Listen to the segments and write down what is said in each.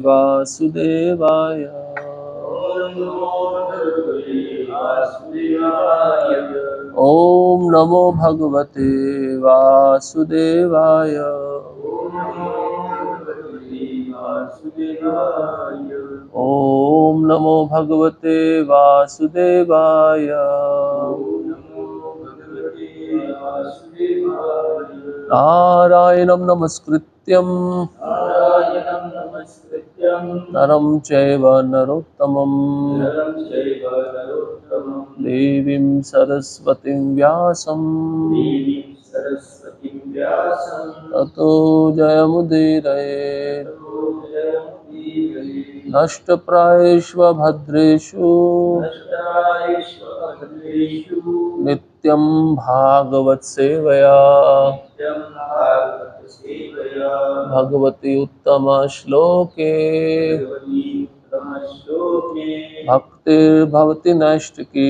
वासुदेवाय। ओम नमो भगवते वासुदेवाय। ओम नमो भगवते वासुदेवाय। नारायणं नमस्कृत्यं नरं चैव नरोत्तमं देवीं सरस्वतीं व्यासं ततो जयमुदीरये। नष्टप्रायेषु भद्रेषु नित्यं भागवत सेवया भगवती उत्तम श्लोके भक्तिर्भवति नैष्टिकी।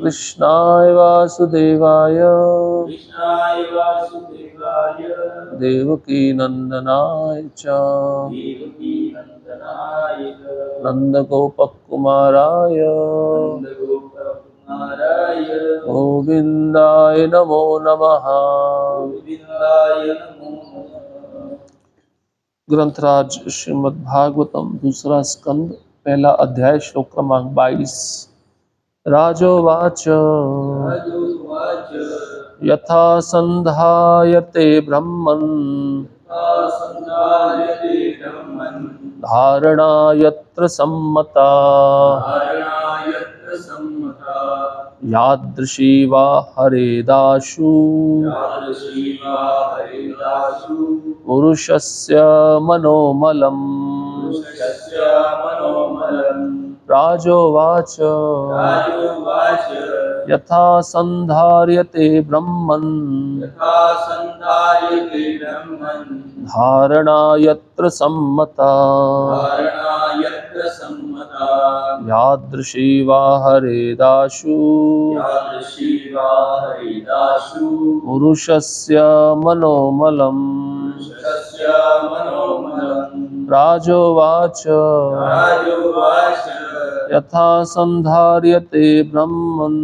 कृष्णाय वासुदेवाय देवकी नंदनाय च नंदगोपकुमाराय गोविंदाय नमो नमः। ग्रंथराज श्रीमद् भागवतम दूसरा स्कंद पहला अध्याय श्लोक क्रमांक 22। राजोवाच यथा संधायते ब्रह्मन् धारणा यत्र सम्मता यादृशी वा हरेदाशु पुरुषस्य मनोमलम्। राजोवाच यथा संधार्यते ब्रह्मन् धारणा यत्र सम्मता यादृशी वा हरेदाशु पुरुषस्य मनोमलम्। राजोवाच यथा संधार्यते ब्रह्मन्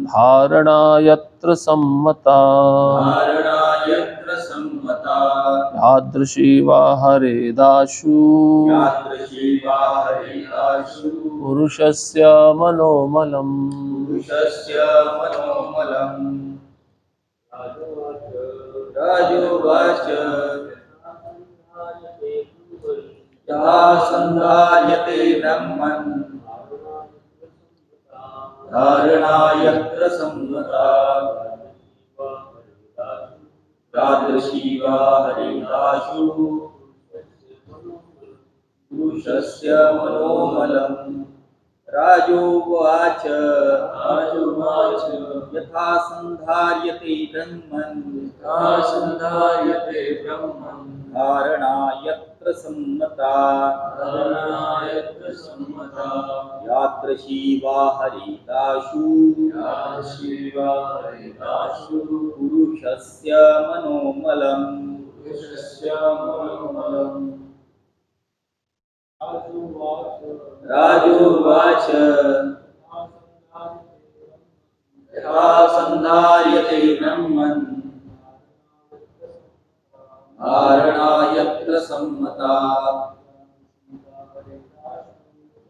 धारणा यत्र सम्मता यादृशी वा हरेदाशु पुरुषस्य मनोमलम्। राजोवाच यथा संधार्यते ब्रह्मन् धारणा यत्र सम्मता यादृशी वा हरेदाशु पुरुषस्य मनोमलम्। राजोवाच यथा संधार्यते ब्रह्मन् धारणा यत्र सम्मता यादृशी वा हरेदाशु पुरुषस्य मनोमलम्। राजोवाच यथा संधार्यते ब्रह्मन् धारणा यत्र सम्मता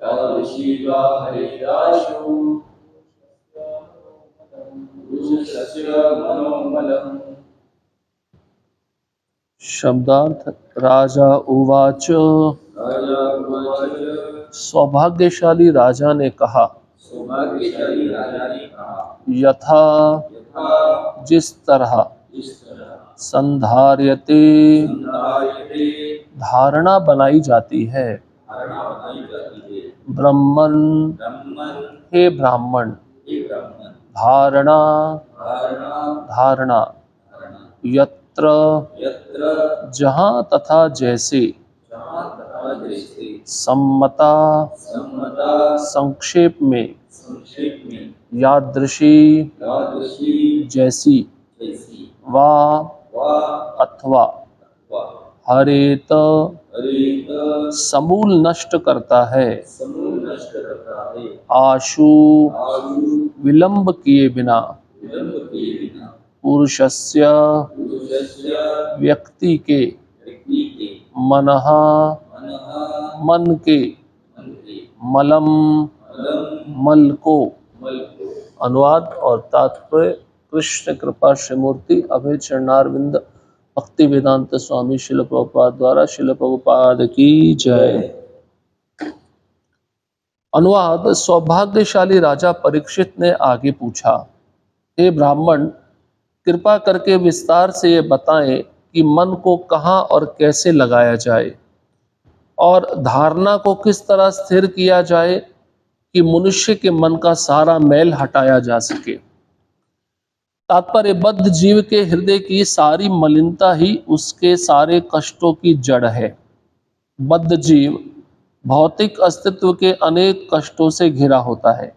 यादृशी वा हरेदाशु पुरुषस्य मनोमलम्। शब्दार्थ राजा उवाच सौभाग्यशाली राजा ने कहा यथा जिस तरह संधार्यते धारणा बनाई जाती है ब्रह्मन हे ब्राह्मण धारणा धारणा यत्र जहाँ तथा जैसे सम्मता संक्षेप में यादृशी जैसी वा अथवा हरेत समूल नष्ट करता है। आशु विलंब किए बिना पुरुषस्य व्यक्ति के मनः मन के मलम मल को। अनुवाद और तात्पर्य। कृष्ण कृपा श्रीमूर्ति अभय चरणारविंद भक्ति वेदांत स्वामी शिल प्रभुपाद द्वारा शिल प्रभुपाद की जय। अनुवाद। सौभाग्यशाली राजा परीक्षित ने आगे पूछा, हे ब्राह्मण, कृपा करके विस्तार से ये बताएं कि मन को कहाँ और कैसे लगाया जाए और धारणा को किस तरह स्थिर किया जाए कि मनुष्य के मन का सारा मैल हटाया जा सके। तात्पर्य, बद्ध जीव के हृदय की सारी मलिनता ही उसके सारे कष्टों की जड़ है। बद्ध जीव भौतिक अस्तित्व के अनेक कष्टों से घिरा होता है,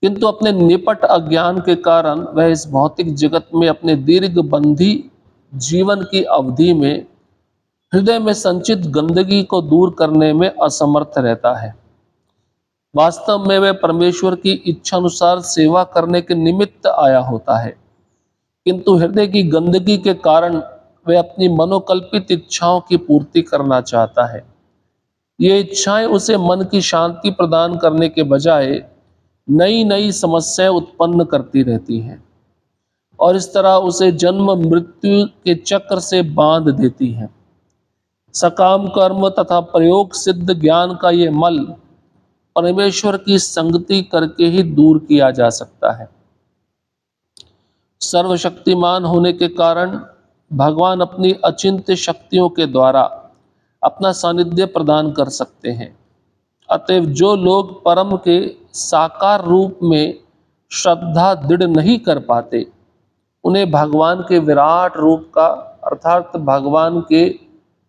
किंतु अपने निपट अज्ञान के कारण वह इस भौतिक जगत में अपने दीर्घ बंधी जीवन की अवधि में हृदय में संचित गंदगी को दूर करने में असमर्थ रहता है। वास्तव में वह परमेश्वर की इच्छा अनुसार सेवा करने के निमित्त आया होता है, किंतु हृदय की गंदगी के कारण वह अपनी मनोकल्पित इच्छाओं की पूर्ति करना चाहता है। ये इच्छाएं उसे मन की शांति प्रदान करने के बजाय नई नई समस्याएं उत्पन्न करती रहती हैं और इस तरह उसे जन्म मृत्यु के चक्र से बांध देती हैं। सकाम कर्म तथा प्रयोग सिद्ध ज्ञान का ये मल परमेश्वर की संगति करके ही दूर किया जा सकता है। सर्वशक्तिमान होने के कारण भगवान अपनी अचिंत्य शक्तियों के द्वारा अपना सानिध्य प्रदान कर सकते हैं। अतएव जो लोग परम के साकार रूप में श्रद्धा दृढ़ नहीं कर पाते, उन्हें भगवान के विराट रूप का अर्थात भगवान के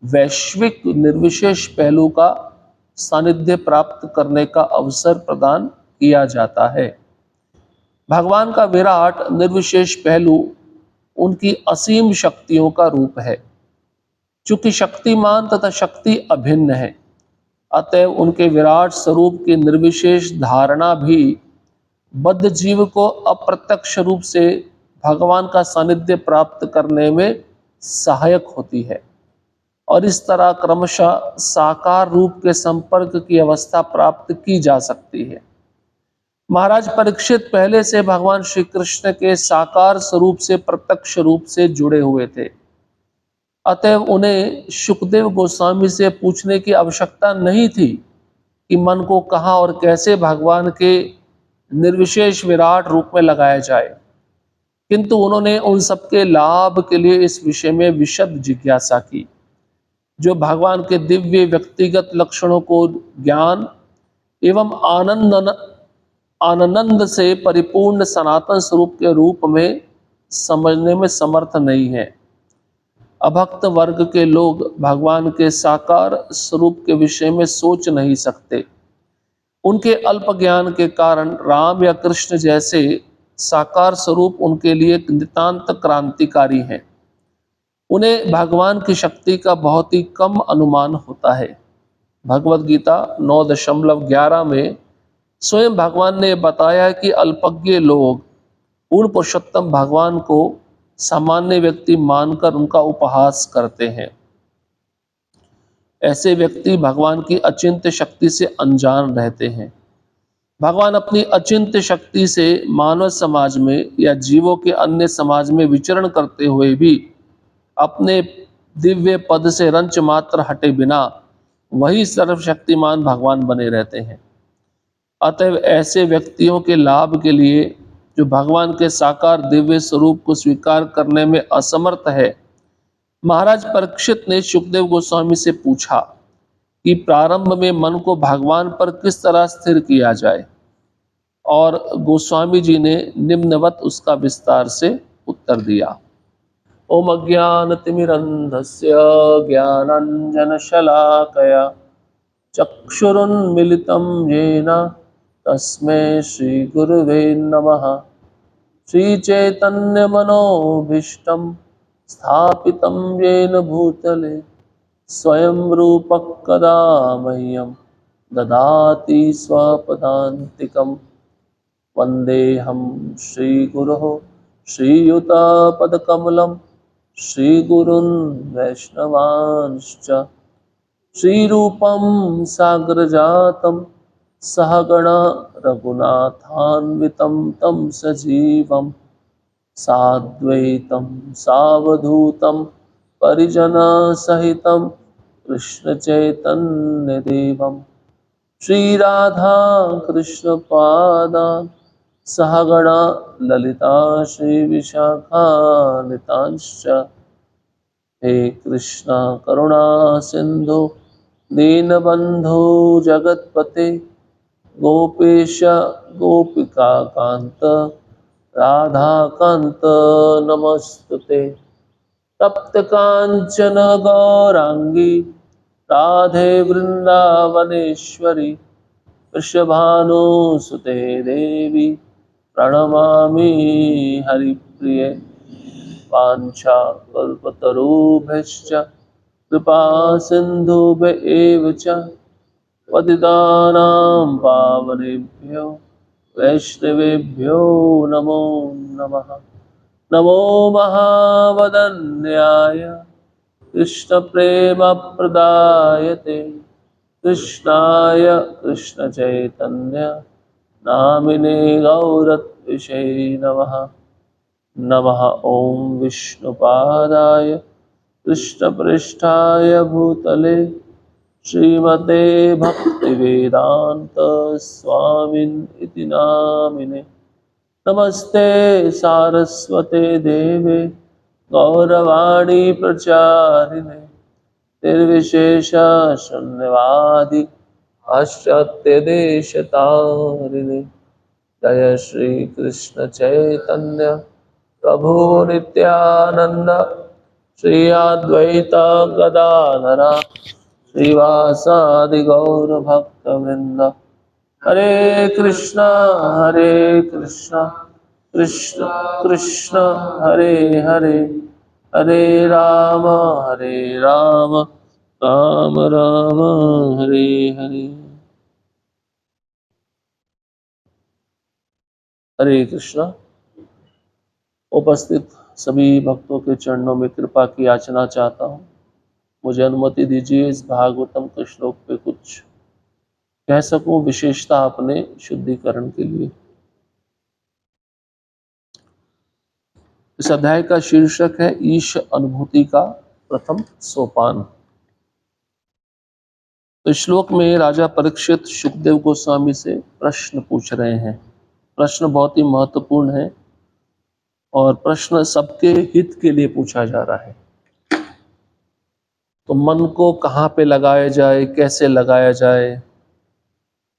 वैश्विक निर्विशेष पहलू का सानिध्य प्राप्त करने का अवसर प्रदान किया जाता है। भगवान का विराट निर्विशेष पहलू उनकी असीम शक्तियों का रूप है। चूंकि शक्तिमान तथा शक्ति अभिन्न है, अतएव उनके विराट स्वरूप की निर्विशेष धारणा भी बद्ध जीव को अप्रत्यक्ष रूप से भगवान का सानिध्य प्राप्त करने में सहायक होती है और इस तरह क्रमशः साकार रूप के संपर्क की अवस्था प्राप्त की जा सकती है। महाराज परीक्षित पहले से भगवान श्री कृष्ण के साकार स्वरूप से प्रत्यक्ष रूप से जुड़े हुए थे, अतएव उन्हें शुकदेव गोस्वामी से पूछने की आवश्यकता नहीं थी कि मन को कहाँ और कैसे भगवान के निर्विशेष विराट रूप में लगाया जाए, किंतु उन्होंने उन सबके लाभ के लिए इस विषय में विशद जिज्ञासा की। जो भगवान के दिव्य व्यक्तिगत लक्षणों को ज्ञान एवं आनंद से परिपूर्ण सनातन स्वरूप के रूप में समझने में समर्थ नहीं है। अभक्त वर्ग के लोग भगवान के साकार स्वरूप के विषय में सोच नहीं सकते। उनके अल्प ज्ञान के कारण राम या कृष्ण जैसे साकार स्वरूप उनके लिए नितांत क्रांतिकारी हैं। उन्हें भगवान की शक्ति का बहुत ही कम अनुमान होता है। भगवद गीता 9.11 में स्वयं भगवान ने बताया कि अल्पज्ञ लोग पूर्ण पुरुषोत्तम भगवान को सामान्य व्यक्ति मानकर उनका उपहास करते हैं। ऐसे व्यक्ति भगवान की अचिंत्य शक्ति से अनजान रहते हैं। भगवान अपनी अचिंत्य शक्ति से मानव समाज में या जीवों के अन्य समाज में विचरण करते हुए भी अपने दिव्य पद से रंच मात्र हटे बिना वही सर्वशक्तिमान भगवान बने रहते हैं। अतएव ऐसे व्यक्तियों के लाभ के लिए जो भगवान के साकार दिव्य स्वरूप को स्वीकार करने में असमर्थ है, महाराज परीक्षित ने शुकदेव गोस्वामी से पूछा कि प्रारंभ में मन को भगवान पर किस तरह स्थिर किया जाए, और गोस्वामी जी ने निम्नवत उसका विस्तार से उत्तर दिया। ओम अज्ञानतिमिरन्धस्य ज्ञानाञ्जनशलाकया चक्षुरुन्मिलितं येन तस्मै श्रीगुरुवे नमः। श्रीचैतन्यमनोभीष्टं स्थापितं येन भूतले स्वयं रूपः कदा मह्यं ददाति स्वपदान्तिकम्। वन्देऽहं श्रीगुरोः श्रीयुतापदकमलं श्रीगुरुन् वैष्णवांश्च। श्रीरूपं साग्रजातं सहगणा रघुनाथान्वितं तं सजीवं साद्वैतं सावधूतं परिजनसहितं कृष्णचैतन्यदेवं श्रीराधा कृष्णपादान् सहगणा ललिता श्रीविशाखान्वितांश्च। हे कृष्णा करुणा सिंधु दीनबंधु जगतपते गोपेश गोपिका कांत राधाकांत नमस्तुते। तप्त कांचन गौरांगी राधे वृंदावनेश्वरी वृषभानुसुते देवी प्रणमामि हरिप्रिये। वाञ्छाकल्पतरुभ्यश्च कृपा सिन्धुभ्य एव च पतितानां पावनेभ्यो वैष्णवेभ्यो नमो नमः। नमो महावदन्याय कृष्णप्रेमप्रदायते कृष्णाय कृष्णचैतन्य नामिने गौरत्विषे नमः। नमः ओं विष्णुपादाय कृष्णपृष्ठाय भूतले श्रीमते भक्तिवेदांत स्वामिन् इति नामिने। नमस्ते सारस्वते देवे गौरवाणी प्रचारिणे निर्विशेष शून्यवादी पाश्चात्यदेशतारिणे। जय श्री कृष्ण चैतन्य प्रभु नित्यानंद श्री अद्वैत गदाधर श्रीवासादि गौर भक्तवृंद। हरे कृष्णा कृष्ण कृष्ण हरे हरे हरे राम राम राम हरे हरे। हरे कृष्णा। उपस्थित सभी भक्तों के चरणों में कृपा की याचना चाहता हूँ। मुझे अनुमति दीजिए इस भागवतम के श्लोक पे कुछ कह सकूं, विशेषता अपने शुद्धिकरण के लिए। इस अध्याय का शीर्षक है ईश अनुभूति का प्रथम सोपान। तो इस श्लोक में राजा परीक्षित सुखदेव गोस्वामी से प्रश्न पूछ रहे हैं। प्रश्न बहुत ही महत्वपूर्ण है और प्रश्न सबके हित के लिए पूछा जा रहा है। तो मन को कहाँ पे लगाया जाए, कैसे लगाया जाए।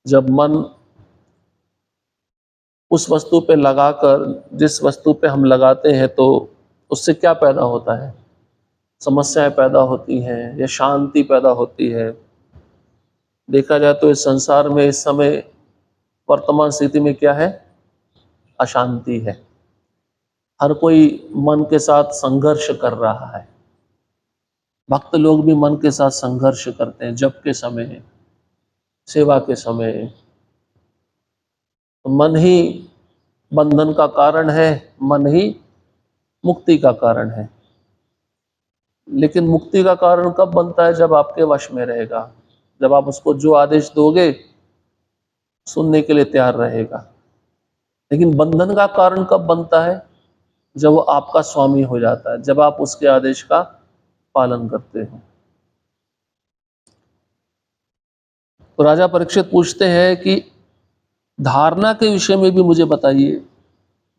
जब मन उस वस्तु पे लगाकर, जिस वस्तु पे हम लगाते हैं, तो उससे क्या पैदा होता है? समस्याएं पैदा होती हैं या शांति पैदा होती है। देखा जाए तो इस संसार में इस समय वर्तमान स्थिति में क्या है? अशांति है। हर कोई मन के साथ संघर्ष कर रहा है। भक्त लोग भी मन के साथ संघर्ष करते हैं, जप के समय, सेवा के समय। तो मन ही बंधन का कारण है, मन ही मुक्ति का कारण है। लेकिन मुक्ति का कारण कब बनता है? जब आपके वश में रहेगा, जब आप उसको जो आदेश दोगे सुनने के लिए तैयार रहेगा। लेकिन बंधन का कारण कब बनता है? जब वो आपका स्वामी हो जाता है, जब आप उसके आदेश का पालन करते हो। तो राजा परीक्षित पूछते हैं कि धारणा के विषय में भी मुझे बताइए।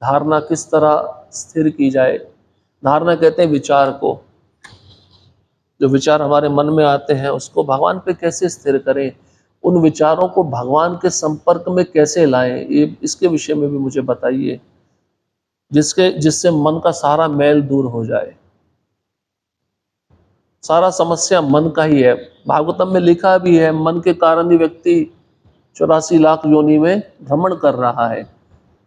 धारणा किस तरह स्थिर की जाए? धारणा कहते हैं विचार को। जो विचार हमारे मन में आते हैं उसको भगवान पे कैसे स्थिर करें, उन विचारों को भगवान के संपर्क में कैसे लाएं, ये इसके विषय में भी मुझे बताइए, जिससे मन का सारा मैल दूर हो जाए। सारा समस्या मन का ही है। भागवतम में लिखा भी है, मन के कारण ही व्यक्ति 84 लाख योनि में भ्रमण कर रहा है।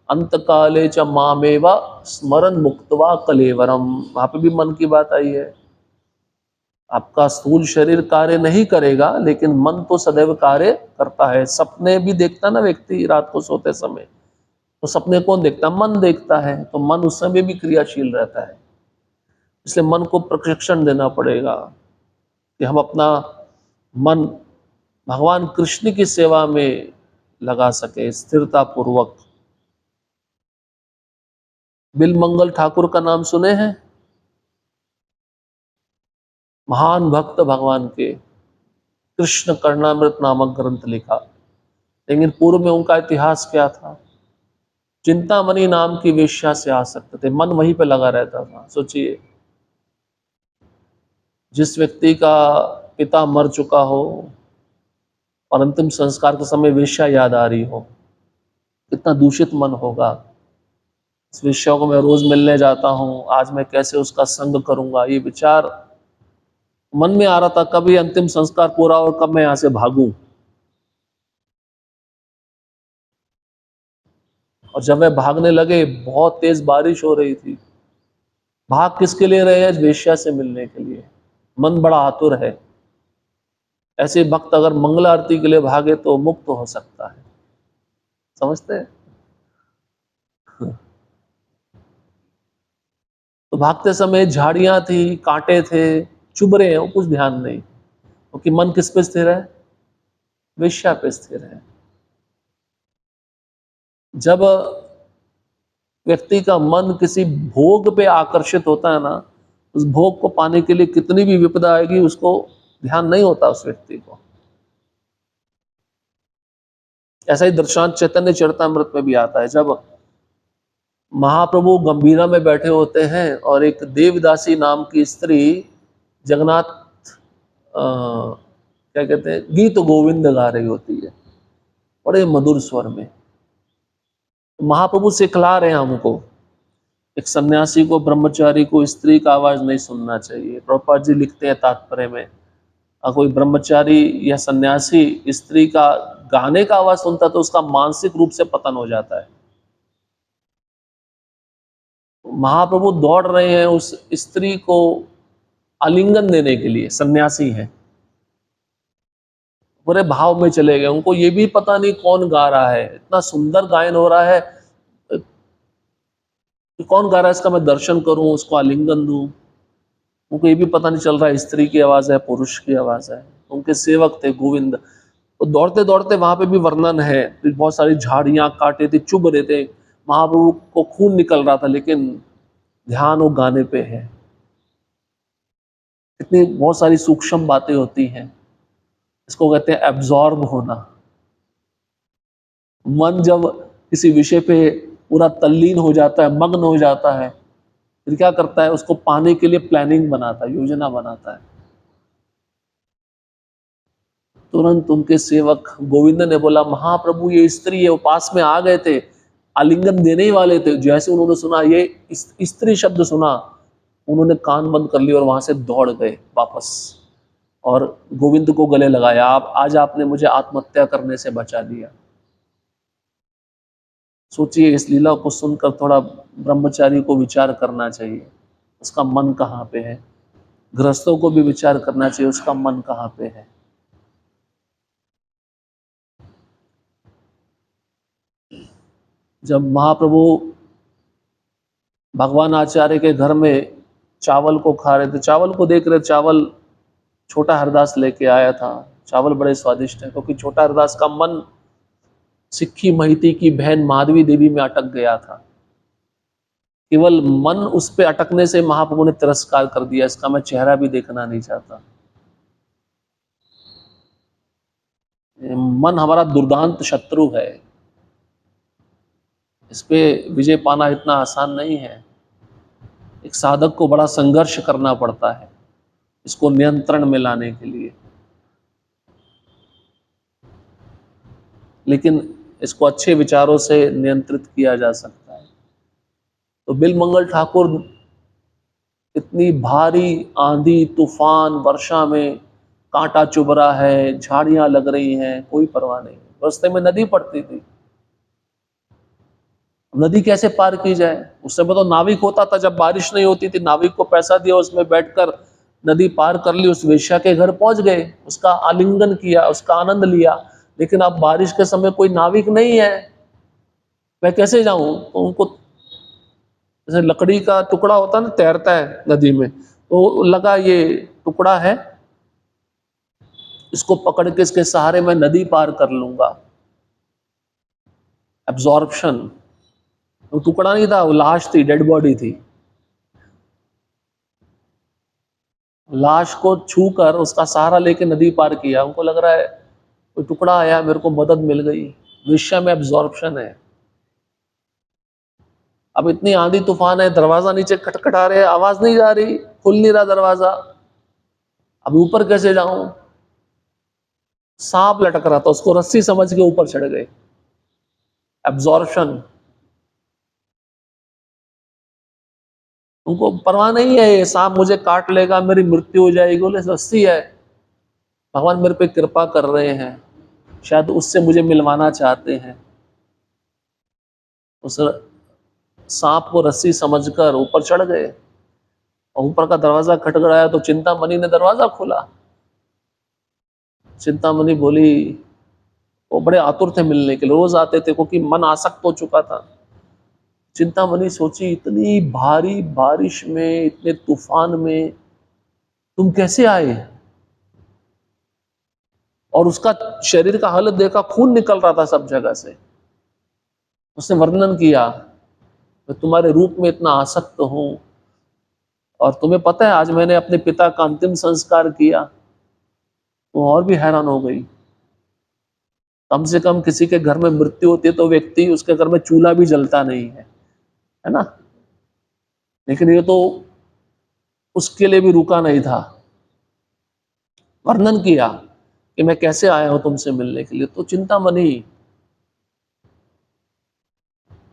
अंत काले च मामेवा स्मरण मुक्तवा कलेवरम, वहां पे भी मन की बात आई है। आपका स्थूल शरीर कार्य नहीं करेगा, लेकिन मन तो सदैव कार्य करता है। सपने भी देखता ना व्यक्ति रात को सोते समय, तो सपने कौन देखता? मन देखता है। तो मन उस समय भी क्रियाशील रहता है। इसलिए मन को प्रशिक्षण देना पड़ेगा कि हम अपना मन भगवान कृष्ण की सेवा में लगा सके स्थिरता पूर्वक। बिलमंगल ठाकुर का नाम सुने हैं? महान भक्त भगवान के, कृष्ण कर्णामृत नामक ग्रंथ लिखा। लेकिन पूर्व में उनका इतिहास क्या था? चिंतामणि नाम की वेश्या से आसक्त थे, मन वहीं पे लगा रहता था। सोचिए, जिस व्यक्ति का पिता मर चुका हो और अंतिम संस्कार के समय वेश्या याद आ रही हो, कितना दूषित मन होगा। इस वेश्या को मैं रोज मिलने जाता हूँ, आज मैं कैसे उसका संग करूंगा, ये विचार मन में आ रहा था। कभी अंतिम संस्कार पूरा और कब मैं यहां से भागूं। और जब वे भागने लगे, बहुत तेज बारिश हो रही थी। भाग किसके लिए रहे हैं? वेश्या से मिलने के लिए। मन बड़ा आतुर है। ऐसे भक्त अगर मंगल आरती के लिए भागे तो मुक्त हो सकता है। समझते हैं? तो भागते समय झाड़ियां थी, कांटे थे, चुभ रहे हैं, वो कुछ ध्यान नहीं, क्योंकि मन किस पे स्थिर है? वेश्या पे स्थिर है। जब व्यक्ति का मन किसी भोग पे आकर्षित होता है ना, उस भोग को पाने के लिए कितनी भी विपदा आएगी, उसको ध्यान नहीं होता उस व्यक्ति को। ऐसा ही दृष्टांत चैतन्य चरितमृत में भी आता है। जब महाप्रभु गंभीरा में बैठे होते हैं और एक देवदासी नाम की स्त्री जगन्नाथ क्या कहते हैं, गीत गोविंद गा रही होती है बड़े मधुर स्वर में। महाप्रभु सिखला रहे हैं हमको, एक सन्यासी को, ब्रह्मचारी को स्त्री का आवाज नहीं सुनना चाहिए। प्रभुपाद जी लिखते हैं तात्पर्य में, अगर कोई ब्रह्मचारी या सन्यासी स्त्री का गाने का आवाज सुनता तो उसका मानसिक रूप से पतन हो जाता है। महाप्रभु दौड़ रहे हैं उस स्त्री को आलिंगन देने के लिए, सन्यासी है, पूरे भाव में चले गए। उनको ये भी पता नहीं कौन गा रहा है, इतना सुंदर गायन हो रहा है, कौन गा रहा है, इसका मैं दर्शन करूं, उसको आलिंगन दूं। उनको ये भी पता नहीं चल रहा है स्त्री की आवाज है, पुरुष की आवाज है। उनके सेवक थे गोविंद। तो दौड़ते दौड़ते, वहां पे भी वर्णन है, बहुत सारी झाड़ियां, कांटे थे, चुभ रहे थे, महाप्रभु को खून निकल रहा था, लेकिन ध्यान वो गाने पे है। इतनी बहुत सारी सूक्ष्म बातें होती हैं। इसको कहते हैं एब्जॉर्ब होना। मन जब किसी विषय पे पूरा तल्लीन हो जाता है, मग्न हो जाता है, फिर क्या करता है? उसको पाने के लिए प्लानिंग बनाता है, योजना बनाता है। तुरंत उनके सेवक गोविंद ने बोला, महाप्रभु ये स्त्री है। वो पास में आ गए थे, आलिंगन देने ही वाले थे। जैसे उन्होंने सुना ये स्त्री शब्द सुना, उन्होंने कान बंद कर लिया और वहां से दौड़ गए वापस, और गोविंद को गले लगाया, आप आज आपने मुझे आत्महत्या करने से बचा दिया। सोचिए, इस लीला को सुनकर थोड़ा ब्रह्मचारी को विचार करना चाहिए, उसका मन कहाँ पे है। गृहस्थों को भी विचार करना चाहिए, उसका मन कहाँ पे है। जब महाप्रभु भगवान आचार्य के घर में चावल को खा रहे थे, चावल को देख रहे, चावल छोटा हरदास लेके आया था। चावल बड़े स्वादिष्ट है, क्योंकि छोटा हरदास का मन सिक्खी महिती की बहन माधवी देवी में अटक गया था। केवल मन उस पे अटकने से महाप्रभु ने तिरस्कार कर दिया, इसका मैं चेहरा भी देखना नहीं चाहता। मन हमारा दुर्दांत शत्रु है, इस पे विजय पाना इतना आसान नहीं है। एक साधक को बड़ा संघर्ष करना पड़ता है इसको नियंत्रण में लाने के लिए, लेकिन इसको अच्छे विचारों से नियंत्रित किया जा सकता है। तो बिलमंगल ठाकुर इतनी भारी आंधी तूफान वर्षा में, कांटा चुभ रहा है, झाड़ियां लग रही हैं, कोई परवाह नहीं। रास्ते में नदी पड़ती थी, नदी कैसे पार की जाए? उस समय तो नाविक होता था, जब बारिश नहीं होती थी नाविक को पैसा दिया, उसमें बैठकर नदी पार कर ली, उस वेश्या के घर पहुंच गए, उसका आलिंगन किया, उसका आनंद लिया। लेकिन अब बारिश के समय कोई नाविक नहीं है, मैं कैसे जाऊं? तो उनको जैसे लकड़ी का टुकड़ा होता है ना, तैरता है नदी में, तो लगा ये टुकड़ा है, इसको पकड़ के इसके सहारे मैं नदी पार कर लूंगा। एब्जॉर्प्शन। वो टुकड़ा नहीं था, वो लाश थी, डेड बॉडी थी। लाश को छू कर उसका सहारा लेके नदी पार किया। उनको लग रहा है कोई टुकड़ा आया, मेरे को मदद मिल गई। विषय में एब्जॉर्प्शन है। अब इतनी आंधी तूफान है, दरवाजा नीचे खटखटा रहे, आवाज नहीं जा रही, खुल नहीं रहा दरवाजा। अब ऊपर कैसे जाऊं? सांप लटक रहा था, उसको रस्सी समझ के ऊपर चढ़ गए। एब्जॉर्प्शन। उनको परवाह नहीं है ये सांप मुझे काट लेगा, मेरी मृत्यु हो जाएगी, बोले रस्सी है, भगवान मेरे पे कृपा कर रहे हैं, शायद उससे मुझे मिलवाना चाहते हैं। उस सांप को रस्सी समझकर ऊपर चढ़ गए, और ऊपर का दरवाजा खटखटाया तो चिंतामणि ने दरवाजा खोला। चिंतामणि बोली, वो बड़े आतुर थे मिलने के लिए, रोज आते थे क्योंकि मन आसक्त हो चुका था। चिंतामणि सोची, इतनी भारी बारिश में, इतने तूफान में तुम कैसे आए? और उसका शरीर का हालत देखा, खून निकल रहा था सब जगह से। उसने वर्णन किया, मैं तुम्हारे रूप में इतना आसक्त हूं, और तुम्हें पता है आज मैंने अपने पिता का अंतिम संस्कार किया। वो और भी हैरान हो गई। कम से कम किसी के घर में मृत्यु होती है तो व्यक्ति, उसके घर में चूल्हा भी जलता नहीं है ना? लेकिन ये तो उसके लिए भी रुका नहीं था, वर्णन किया कि मैं कैसे आया हूं तुमसे मिलने के लिए। तो चिंतामणि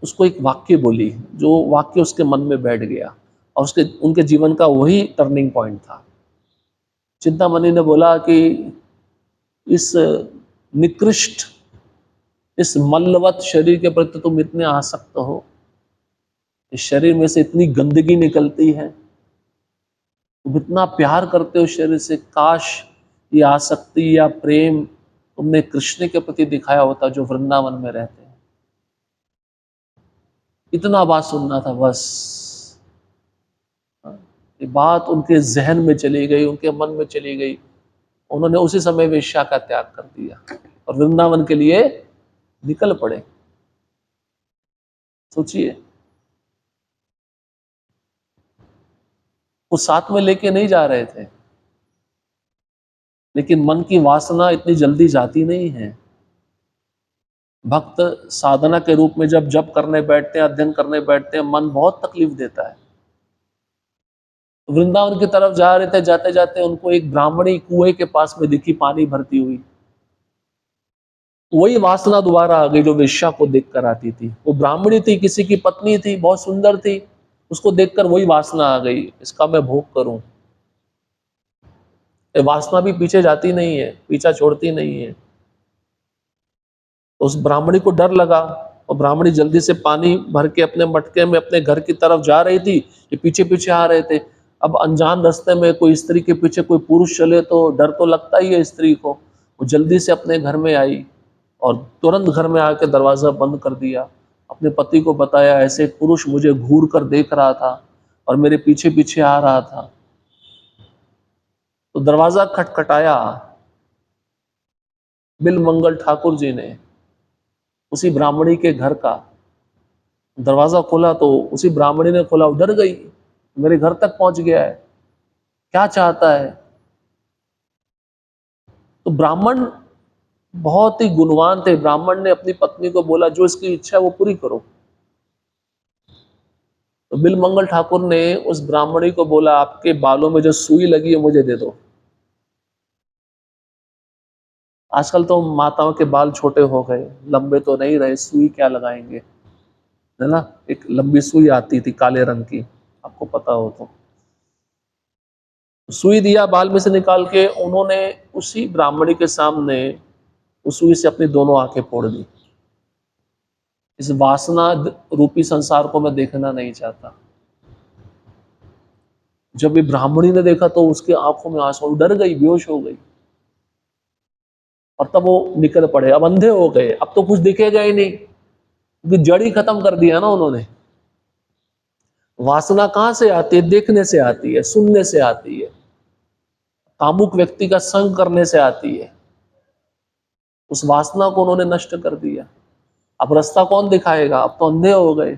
उसको एक वाक्य बोली, जो वाक्य उसके मन में बैठ गया, और उसके उनके जीवन का वही टर्निंग पॉइंट था। चिंतामणि ने बोला कि इस निकृष्ट, इस मल्लवत शरीर के प्रति तुम इतने आसक्त हो, इस शरीर में से इतनी गंदगी निकलती है, तुम इतना प्यार करते हो शरीर से, काश ये आसक्ति या प्रेम तुमने कृष्ण के प्रति दिखाया होता जो वृंदावन में रहते हैं। इतना बात सुनना था बस। ये बात उनके जहन में चली गई, उनके मन में चली गई। उन्होंने उसी समय वेश्या का त्याग कर दिया और वृंदावन के लिए निकल पड़े। सोचिए, वो साथ में लेके नहीं जा रहे थे, लेकिन मन की वासना इतनी जल्दी जाती नहीं है। भक्त साधना के रूप में जब जप करने बैठते हैं, अध्ययन करने बैठते हैं, मन बहुत तकलीफ देता है। वृंदावन की तरफ जा रहे थे, जाते जाते उनको एक ब्राह्मणी कुएं के पास में दिखी, पानी भरती हुई। वही वासना दोबारा आ गई जो वेश्या को देखकर आती थी। वो ब्राह्मणी थी, किसी की पत्नी थी, बहुत सुंदर थी, उसको देखकर वही वासना आ गई, इसका मैं भोग करूं। ये वासना भी पीछे जाती नहीं है, पीछा छोड़ती नहीं है। उस ब्राह्मणी को डर लगा, और ब्राह्मणी जल्दी से पानी भर के अपने मटके में अपने घर की तरफ जा रही थी, ये पीछे पीछे आ रहे थे। अब अनजान रास्ते में कोई स्त्री के पीछे कोई पुरुष चले तो डर तो लगता ही है स्त्री को। वो जल्दी से अपने घर में आई और तुरंत घर में आके दरवाजा बंद कर दिया। अपने पति को बताया, ऐसे एक पुरुष मुझे घूर कर देख रहा था और मेरे पीछे पीछे आ रहा था। तो दरवाजा खटखटाया बिल मंगल ठाकुर जी ने, उसी ब्राह्मणी के घर का। दरवाजा खोला तो उसी ब्राह्मणी ने खोला, डर गई, मेरे घर तक पहुंच गया है, क्या चाहता है? तो ब्राह्मण बहुत ही गुणवान थे। ब्राह्मण ने अपनी पत्नी को बोला, जो इसकी इच्छा है वो पूरी करो। तो बिल मंगल ठाकुर ने उस ब्राह्मणी को बोला, आपके बालों में जो सुई लगी है मुझे दे दो। आजकल तो माताओं के बाल छोटे हो गए, लंबे तो नहीं रहे, सुई क्या लगाएंगे, है ना? एक लंबी सुई आती थी काले रंग की, आपको पता हो तो। सुई दिया बाल में से निकाल के, उन्होंने उसी ब्राह्मणी के सामने उस सुई से अपनी दोनों आंखें फोड़ दी। इस वासना रूपी संसार को मैं देखना नहीं चाहता। जब ये ब्राह्मणी ने देखा तो उसकी आंखों में आंसू, डर गई, बेहोश हो गई, और तब वो निकल पड़े। अब अंधे हो गए, अब तो कुछ दिखेगा ही नहीं, क्योंकि जड़ ही खत्म कर दिया ना उन्होंने। वासना कहां से आती है? देखने से आती है, सुनने से आती है, कामुक व्यक्ति का संग करने से आती है। उस वासना को उन्होंने नष्ट कर दिया। अब रास्ता कौन दिखाएगा? अब तो अंधे हो गए।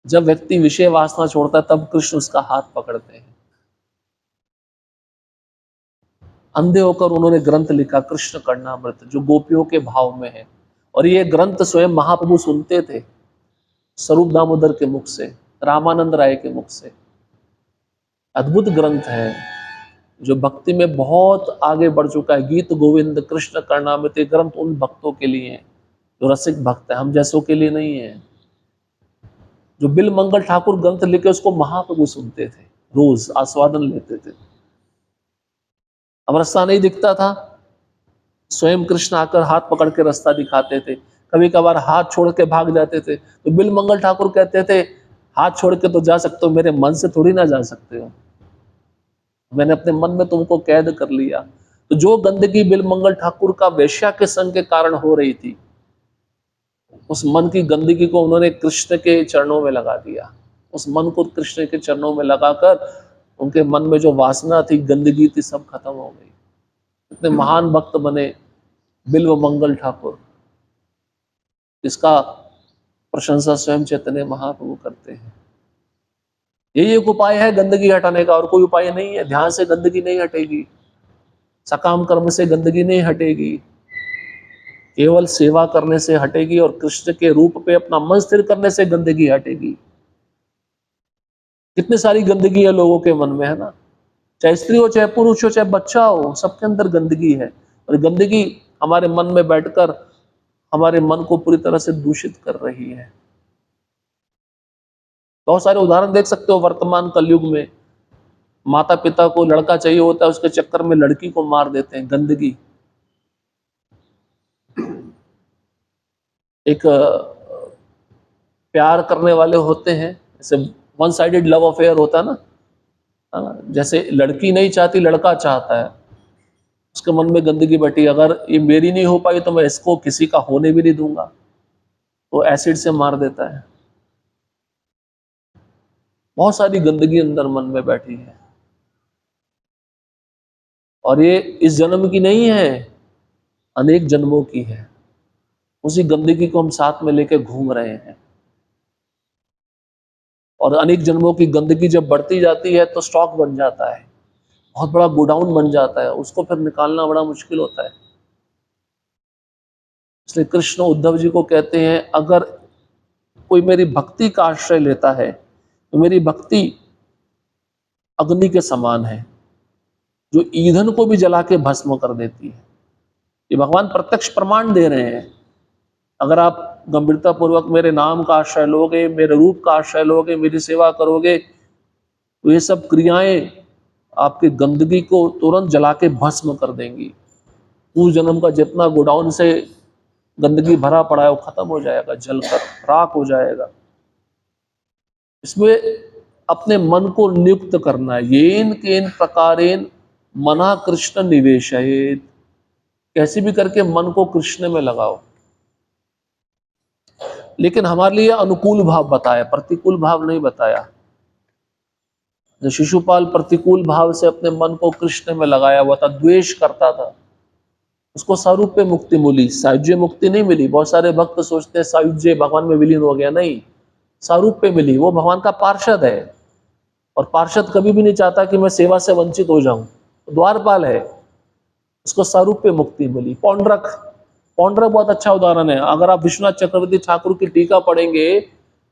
जब व्यक्ति विषय वासना छोड़ता है तब कृष्ण उसका हाथ पकड़ते हैं। अंधे होकर उन्होंने ग्रंथ लिखा, कृष्ण कर्णामृत, जो गोपियों के भाव में है। और ये ग्रंथ स्वयं महाप्रभु सुनते थे, स्वरूप दामोदर के मुख से, रामानंद राय के मुख से। अद्भुत ग्रंथ है जो भक्ति में बहुत आगे बढ़ चुका है। गीत गोविंद कृष्ण कर्णामृत ये ग्रंथ उन भक्तों के लिए है जो रसिक भक्त है, हम जैसों के लिए नहीं है। जो बिल मंगल ठाकुर ग्रंथ लिखे उसको महाप्रभु सुनते थे, रोज आस्वादन लेते थे। अब रास्ता नहीं दिखता था, स्वयं कृष्ण आकर हाथ पकड़ के रास्ता दिखाते थे। कभी कभार हाथ छोड़ के भाग जाते थे तो बिल मंगल ठाकुर कहते थे, हाथ छोड़ के तो जा सकते हो, मेरे मन से थोड़ी ना जा सकते हो, मैंने अपने मन में तुमको कैद कर लिया। तो जो गंदगी बिल मंगल ठाकुर का वेश्या के संग के कारण हो रही थी, उस मन की गंदगी को उन्होंने कृष्ण के चरणों में लगा दिया। उस मन को कृष्ण के चरणों में लगाकर उनके मन में जो वासना थी, गंदगी थी, सब खत्म हो गई। इतने महान भक्त बने बिल्व मंगल ठाकुर, इसका प्रशंसा स्वयं चैतन्य महाप्रभु करते हैं। यही एक उपाय है गंदगी हटाने का, और कोई उपाय नहीं है। ध्यान से गंदगी नहीं हटेगी, सकाम कर्म से गंदगी नहीं हटेगी, केवल सेवा करने से हटेगी, और कृष्ण के रूप पे अपना मन स्थिर करने से गंदगी हटेगी। कितनी सारी गंदगी है लोगों के मन में, है ना? चाहे स्त्री हो, चाहे पुरुष हो, चाहे बच्चा हो, सबके अंदर गंदगी है। और गंदगी हमारे मन में बैठकर हमारे मन को पूरी तरह से दूषित कर रही है। बहुत सारे उदाहरण देख सकते हो वर्तमान कलयुग में। माता पिता को लड़का चाहिए होता है, उसके चक्कर में लड़की को मार देते हैं, गंदगी। एक प्यार करने वाले होते हैं, जैसे वन साइडेड लव अफेयर होता है ना, जैसे लड़की नहीं चाहती, लड़का चाहता है, उसके मन में गंदगी बैठी, अगर ये मेरी नहीं हो पाई तो मैं इसको किसी का होने भी नहीं दूंगा, तो एसिड से मार देता है। बहुत सारी गंदगी अंदर मन में बैठी है, और ये इस जन्म की नहीं है, अनेक जन्मों की है। उसी गंदगी को हम साथ में लेके घूम रहे हैं, और अनेक जन्मों की गंदगी जब बढ़ती जाती है तो स्टॉक बन जाता है, बहुत बड़ा गोडाउन बन जाता है, उसको फिर निकालना बड़ा मुश्किल होता है। इसलिए कृष्ण उद्धव जी को कहते हैं, अगर कोई मेरी भक्ति का आश्रय लेता है तो मेरी भक्ति अग्नि के समान है, जो ईंधन को भी जला के भस्म कर देती है। ये भगवान प्रत्यक्ष प्रमाण दे रहे हैं। अगर आप गंभीरता पूर्वक मेरे नाम का आश्रय लोगे, मेरे रूप का आश्रय लोगे, मेरी सेवा करोगे, तो ये सब क्रियाएं आपकी गंदगी को तुरंत जला के भस्म कर देंगी। उस जन्म का जितना गोडाउन से गंदगी भरा पड़ा है वो खत्म हो जाएगा, जलकर राख हो जाएगा। इसमें अपने मन को नियुक्त करना है। येन केन प्रकारेण मना कृष्ण निवेशयेत, कैसे भी करके मन को कृष्ण में लगाओ। लेकिन हमारे लिए अनुकूल भाव बताया, प्रतिकूल भाव नहीं बताया। जो शिशुपाल प्रतिकूल भाव से अपने मन को कृष्ण में लगाया हुआ था, द्वेष करता था, उसको सारूप्य मुक्ति मिली, सायुज्य मुक्ति नहीं मिली। बहुत सारे भक्त सोचते हैं सायुज्य भगवान में विलीन हो गया, नहीं, सारूप्य मिली। वो भगवान का पार्षद है, और पार्षद कभी भी नहीं चाहता कि मैं सेवा से वंचित हो जाऊं, द्वारपाल है, उसको सारूप्य मुक्ति मिली। पौंड्रक, पौंड्रक बहुत अच्छा उदाहरण है। अगर आप विश्वनाथ चक्रवर्ती ठाकुर की टीका पढ़ेंगे,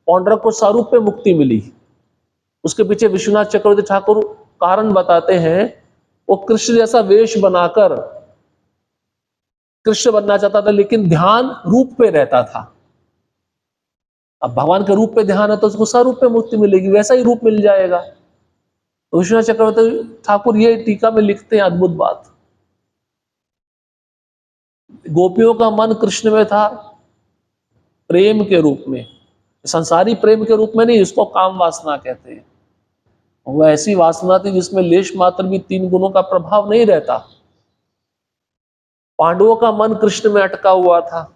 पौंड्रक को सारूप्य मुक्ति मिली। उसके पीछे विश्वनाथ चक्रवर्ती ठाकुर कारण बताते हैं, वो कृष्ण जैसा वेश बनाकर कृष्ण बनना चाहता था, लेकिन ध्यान रूप पे रहता था। अब भगवान के रूप पे ध्यान है तो उसको सारूप पे मुक्ति मिलेगी, वैसा ही रूप मिल जाएगा। तो विश्वनाथ चक्रवर्ती ठाकुर ये टीका में लिखते हैं अद्भुत बात। गोपियों का मन कृष्ण में था, प्रेम के रूप में, संसारी प्रेम के रूप में नहीं, इसको काम वासना कहते हैं। वो ऐसी वासना थी जिसमें लेश मात्र भी 3 गुणों का प्रभाव नहीं रहता। पांडवों का मन कृष्ण में अटका हुआ था,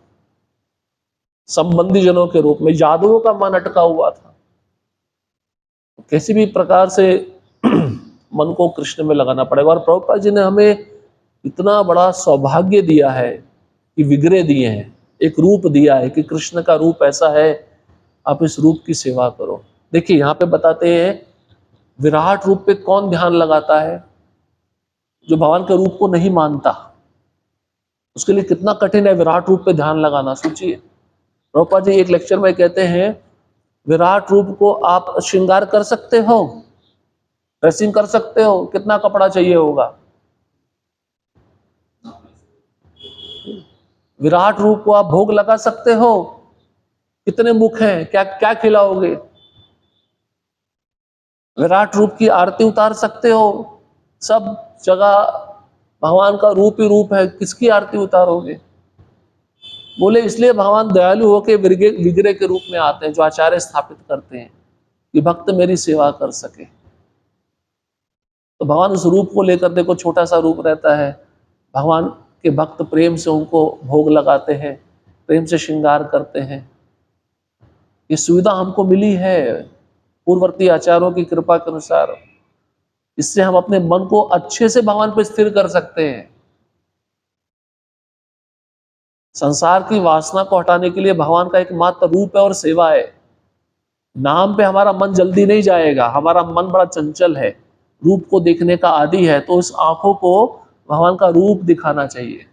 संबंधी जनों के रूप में। यादवों का मन अटका हुआ था। किसी भी प्रकार से मन को कृष्ण में लगाना पड़ेगा। और प्रभुपाद जी ने हमें इतना बड़ा सौभाग्य दिया है कि विग्रह दिए हैं, एक रूप दिया है कि कृष्ण का रूप ऐसा है, आप इस रूप की सेवा करो। देखिए यहाँ पे बताते हैं विराट रूप पे कौन ध्यान लगाता है? जो भगवान के रूप को नहीं मानता, उसके लिए कितना कठिन है विराट रूप पे ध्यान लगाना। सोचिए, प्रभुपाद जी एक लेक्चर में कहते हैं विराट रूप को आप श्रृंगार कर सकते हो, ड्रेसिंग कर सकते हो, कितना कपड़ा चाहिए होगा? विराट रूप को आप भोग लगा सकते हो, कितने मुख हैं, क्या क्या खिलाओगे? विराट रूप की आरती उतार सकते हो, सब जगह भगवान का रूप ही रूप है, किसकी आरती उतारोगे? बोले इसलिए भगवान दयालु होकर विग्रह के रूप में आते हैं, जो आचार्य स्थापित करते हैं कि भक्त मेरी सेवा कर सके। तो भगवान उस रूप को लेकर, देखो छोटा सा रूप रहता है, भगवान के भक्त प्रेम से उनको भोग लगाते हैं, प्रेम से श्रृंगार करते हैं। ये सुविधा हमको मिली है पूर्ववर्ती आचार्यों की कृपा के अनुसार। इससे हम अपने मन को अच्छे से भगवान पर स्थिर कर सकते हैं। संसार की वासना को हटाने के लिए भगवान का एकमात्र रूप है और सेवा है। नाम पे हमारा मन जल्दी नहीं जाएगा, हमारा मन बड़ा चंचल है, रूप को देखने का आदी है, तो उस आंखों को भगवान का रूप दिखाना चाहिए।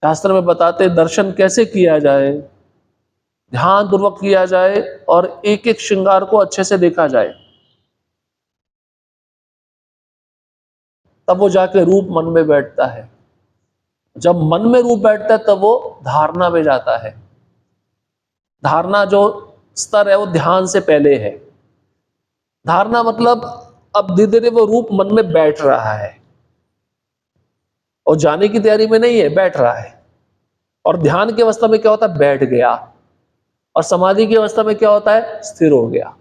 शास्त्र में बताते दर्शन कैसे किया जाए, ध्यान पूर्वक किया जाए और एक एक श्रृंगार को अच्छे से देखा जाए, तब वो जाके रूप मन में बैठता है। जब मन में रूप बैठता है तब वो धारणा में जाता है। धारणा जो स्तर है वो ध्यान से पहले है। धारणा मतलब अब धीरे धीरे वो रूप मन में बैठ रहा है, और जाने की तैयारी में नहीं है, बैठ रहा है। और ध्यान की अवस्था में क्या होता है? बैठ गया। और समाधि की अवस्था में क्या होता है? स्थिर हो गया।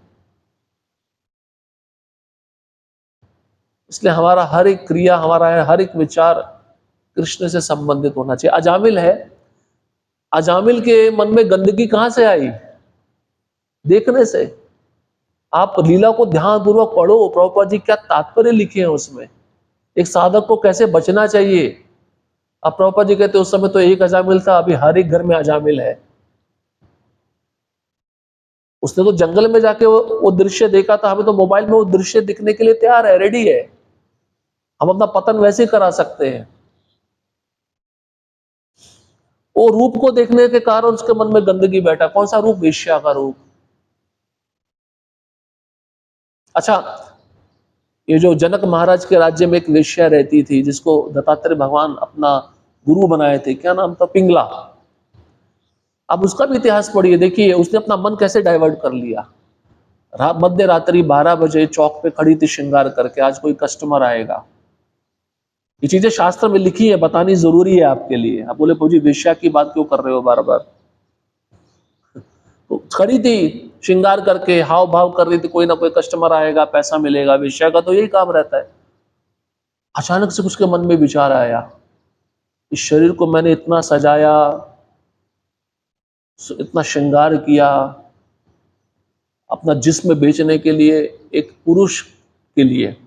इसलिए हमारा हर एक क्रिया, हमारा हर एक विचार कृष्ण से संबंधित होना चाहिए। अजामिल है, अजामिल के मन में गंदगी कहां से आई? देखने से। आप लीला को ध्यान पूर्वक पढ़ो, प्रभुपाद जी क्या तात्पर्य लिखे हैं उसमें, एक साधक को कैसे बचना चाहिए। अब प्रभुपाद जी कहते उस समय तो एक अजामिल था, अभी हर एक घर में अजामिल है। उसने तो जंगल में जाके वो दृश्य देखा था, हमें तो मोबाइल में वो दृश्य दिखने के लिए तैयार है, रेडी है। हम अपना पतन वैसे ही करा सकते हैं। वो रूप को देखने के कारण उसके मन में गंदगी बैठा। कौन सा रूप? वेश्या का रूप। अच्छा, ये जो जनक महाराज के राज्य में एक वेश्या रहती थी, जिसको दत्तात्रेय भगवान अपना गुरु बनाए थे, क्या नाम था? पिंगला। अब उसका भी इतिहास पढ़िए, देखिए उसने अपना मन कैसे डाइवर्ट कर लिया। मध्य रात्रि 12 बजे चौक पे खड़ी थी श्रृंगार करके, आज कोई कस्टमर आएगा। ये चीजें शास्त्र में लिखी है, बतानी जरूरी है आपके लिए। आप बोले पूजी वेश्या की बात क्यों कर रहे हो बार बार? तो खड़ी थी श्रृंगार करके, हाव भाव कर रही थी, कोई ना कोई कस्टमर आएगा, पैसा मिलेगा। वेश्या का तो यही काम रहता है। अचानक से उसके मन में विचार आया, इस शरीर को मैंने इतना सजाया, इतना श्रृंगार किया, अपना जिस्म बेचने के लिए, एक पुरुष के लिए,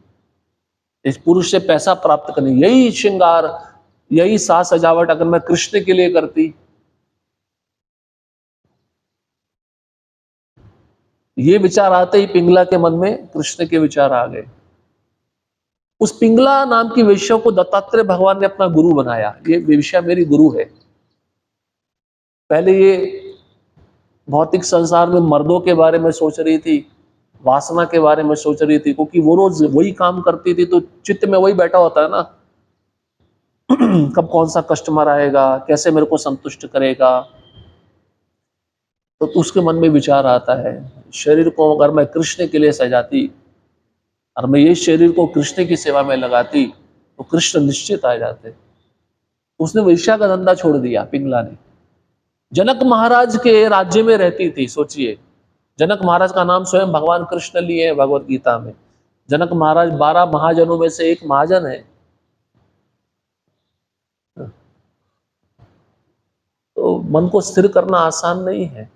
इस पुरुष से पैसा प्राप्त करने, यही श्रृंगार, यही साज सजावट अगर मैं कृष्ण के लिए करती। ये विचार आते ही पिंगला के मन में कृष्ण के विचार आ गए। उस पिंगला नाम की वेश्या को दत्तात्रेय भगवान ने अपना गुरु बनाया। ये वेश्या मेरी गुरु है। पहले ये भौतिक संसार में मर्दों के बारे में सोच रही थी, वासना के बारे में सोच रही थी, क्योंकि वो रोज वही काम करती थी, तो चित्त में वही बैठा होता है ना। कब कौन सा कस्टमर आएगा, कैसे मेरे को संतुष्ट करेगा। तो उसके मन में विचार आता है, शरीर को अगर मैं कृष्ण के लिए सजाती और मैं ये शरीर को कृष्ण की सेवा में लगाती तो कृष्ण निश्चित आ जाते। उसने वेश्या का धंधा छोड़ दिया पिंगला ने। जनक महाराज के राज्य में रहती थी, सोचिए, जनक महाराज का नाम स्वयं भगवान कृष्ण लिए है भगवत गीता में। जनक महाराज 12 महाजनों में से एक महाजन है। तो मन को स्थिर करना आसान नहीं है।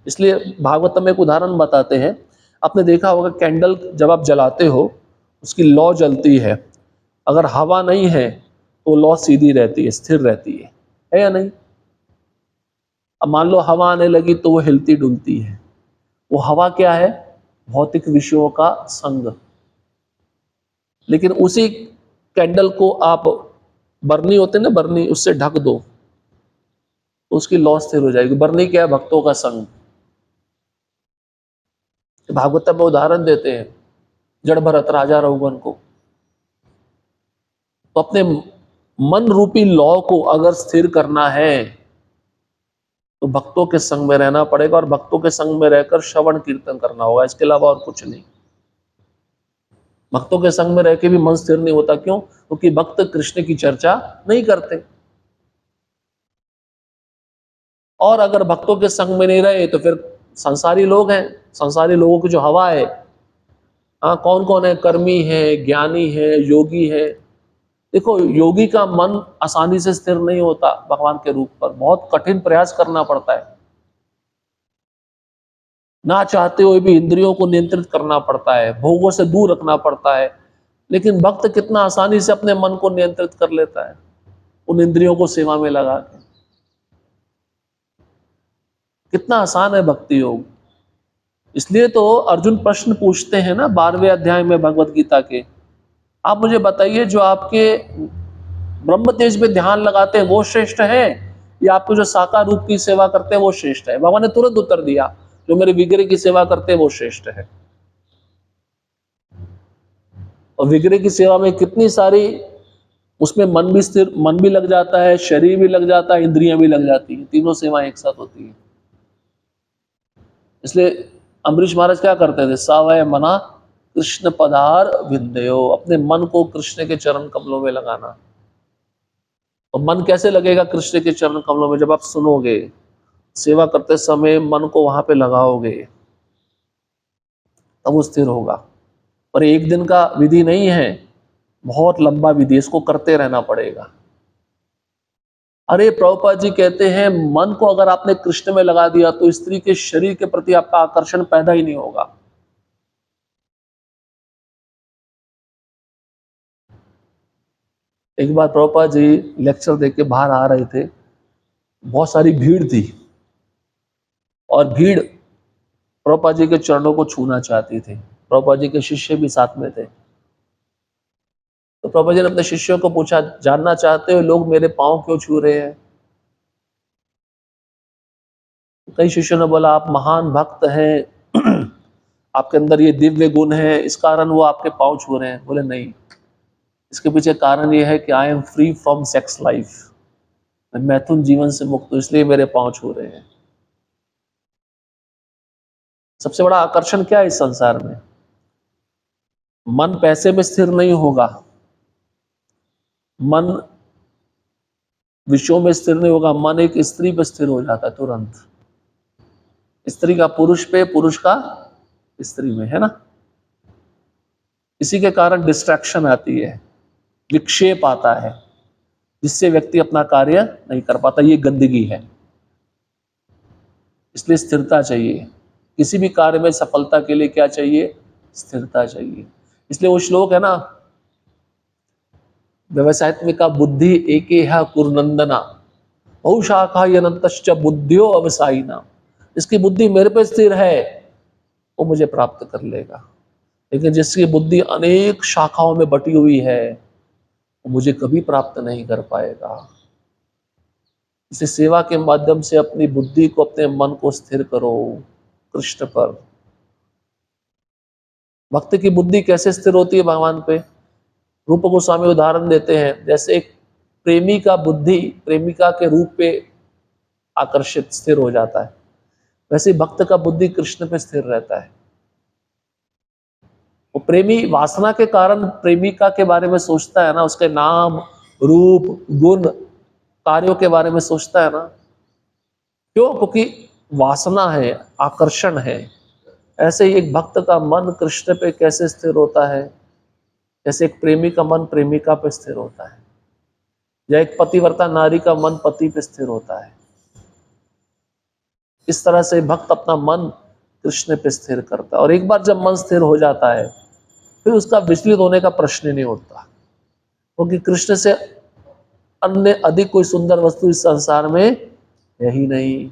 इसलिए भागवत में एक उदाहरण बताते हैं। आपने देखा होगा कैंडल जब आप जलाते हो उसकी लौ जलती है, अगर हवा नहीं है तो लौ सीधी रहती है, स्थिर रहती है या नहीं? अब मान लो हवा आने लगी तो वो हिलती डुलती है। वो हवा क्या है? भौतिक विषयों का संग। लेकिन उसी कैंडल को आप बरनी होते ना, बरनी, उससे ढक दो तो उसकी लौ स्थिर हो जाएगी। बरनी क्या है? भक्तों का संग। भागवत में उदाहरण देते हैं जड़ भरत राजा रघुवन को। तो अपने मन रूपी लौ को अगर स्थिर करना है तो भक्तों के संग में रहना पड़ेगा, और भक्तों के संग में रहकर श्रवण कीर्तन करना होगा, इसके अलावा और कुछ नहीं। भक्तों के संग में रह के भी मन स्थिर नहीं होता। क्यों? क्योंकि भक्त कृष्ण की चर्चा नहीं करते। और अगर भक्तों के संग में नहीं रहे तो फिर संसारी लोग हैं, संसारी लोगों की जो हवा है, हाँ, कौन कौन है? कर्मी है, ज्ञानी है, योगी है। देखो, योगी का मन आसानी से स्थिर नहीं होता। भगवान के रूप पर बहुत कठिन प्रयास करना पड़ता है, ना चाहते हुए भी इंद्रियों को नियंत्रित करना पड़ता है, भोगों से दूर रखना पड़ता है। लेकिन भक्त कितना आसानी से अपने मन को नियंत्रित कर लेता है उन इंद्रियों को सेवा में लगा के। कितना आसान है भक्ति योग। इसलिए तो अर्जुन प्रश्न पूछते हैं ना 12वें अध्याय में भगवत गीता के, आप मुझे बताइए जो आपके ब्रह्म तेज में ध्यान लगाते हैं वो श्रेष्ठ है, या आपको जो साकार रूप की सेवा करते हैं वो श्रेष्ठ है? भगवान ने तुरंत उत्तर दिया, जो मेरे विग्रह की सेवा करते हैं वो श्रेष्ठ है। और विग्रह की सेवा में कितनी सारी, उसमें मन भी स्थिर, मन भी लग जाता है, शरीर भी लग जाता है, इंद्रियां भी लग जाती हैं, तीनों सेवाएं एक साथ होती है। इसलिए अम्बरीश महाराज क्या करते थे? सावय मना कृष्ण पदार विद्यो, अपने मन को कृष्ण के चरण कमलों में लगाना। और मन कैसे लगेगा कृष्ण के चरण कमलों में? जब आप सुनोगे, सेवा करते समय मन को वहां पे लगाओगे, तब वो स्थिर होगा। और एक दिन का विधि नहीं है, बहुत लंबा विधि, इसको करते रहना पड़ेगा। अरे प्रभुपाद जी कहते हैं मन को अगर आपने कृष्ण में लगा दिया तो स्त्री के शरीर के प्रति आपका आकर्षण पैदा ही नहीं होगा। एक बार प्रभुपाद जी लेक्चर देके बाहर आ रहे थे, बहुत सारी भीड़ थी, और भीड़ प्रभुपाद जी के चरणों को छूना चाहती थी। प्रभुपाद जी के शिष्य भी साथ में थे। तो प्रभुपाद जी ने अपने शिष्यों को पूछा, जानना चाहते हो लोग मेरे पांव क्यों छू रहे हैं? कई शिष्यों ने बोला, आप महान भक्त हैं, आपके अंदर ये दिव्य गुण है, इस कारण वो आपके पांव छू रहे हैं। बोले नहीं, इसके पीछे कारण ये है कि I am free from sex life, मैं मैथुन जीवन से मुक्त हूं, इसलिए मेरे पांव छू रहे हैं। सबसे बड़ा आकर्षण क्या है इस संसार में? मन पैसे में स्थिर नहीं होगा, मन विषयों में स्थिर नहीं होगा, मन एक स्त्री पे स्थिर हो जाता है तुरंत। स्त्री का पुरुष पे, पुरुष का स्त्री में, है ना? इसी के कारण डिस्ट्रैक्शन आती है, विक्षेप आता है, जिससे व्यक्ति अपना कार्य नहीं कर पाता। ये गंदगी है। इसलिए स्थिरता चाहिए। किसी भी कार्य में सफलता के लिए क्या चाहिए? स्थिरता चाहिए। इसलिए वो श्लोक है ना, व्यवसायत्मिका बुद्धि एकेहा कुरनंदना बहुशाखा यनंतश्च बुद्धियो अवसायिना। इसकी बुद्धि मेरे पे स्थिर है वो मुझे प्राप्त कर लेगा, लेकिन जिसकी बुद्धि अनेक शाखाओं में बटी हुई है वो मुझे कभी प्राप्त नहीं कर पाएगा। इसे सेवा के माध्यम से अपनी बुद्धि को, अपने मन को स्थिर करो कृष्ण पर। भक्त की बुद्धि कैसे स्थिर होती है भगवान पे? रूप गोस्वामी उदाहरण देते हैं, जैसे एक प्रेमी का बुद्धि प्रेमिका के रूप पे आकर्षित स्थिर हो जाता है, वैसे भक्त का बुद्धि कृष्ण पे स्थिर रहता है। वो प्रेमी वासना के कारण प्रेमिका के बारे में सोचता है ना, उसके नाम, रूप, गुण, कार्यों के बारे में सोचता है ना। क्यों? क्योंकि वासना है, आकर्षण है। ऐसे ही एक भक्त का मन कृष्ण पे कैसे स्थिर होता है, जैसे एक प्रेमी का मन प्रेमिका पे स्थिर होता है, या एक पतिव्रता नारी का मन पति पे स्थिर होता है। इस तरह से भक्त अपना मन कृष्ण पे स्थिर करता है, और एक बार जब मन स्थिर हो जाता है फिर उसका विचलित होने का प्रश्न ही नहीं उठता, क्योंकि कृष्ण से अन्य अधिक कोई सुंदर वस्तु इस संसार में है ही नहीं।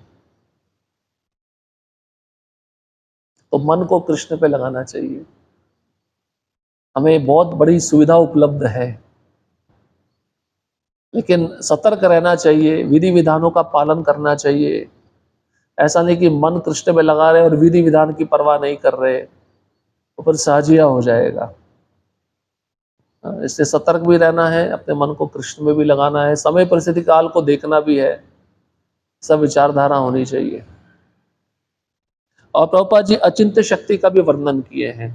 तो मन को कृष्ण पे लगाना चाहिए। हमें बहुत बड़ी सुविधा उपलब्ध है, लेकिन सतर्क रहना चाहिए, विधि विधानों का पालन करना चाहिए। ऐसा नहीं कि मन कृष्ण पे लगा रहे और विधि विधान की परवाह नहीं कर रहे, तो फिर साजिया हो जाएगा। इससे सतर्क भी रहना है, अपने मन को कृष्ण में भी लगाना है, समय परिस्थिति काल को देखना भी है, सब विचारधारा होनी चाहिए। और प्रभुपाद जी अचिंत्य शक्ति का भी वर्णन किए हैं।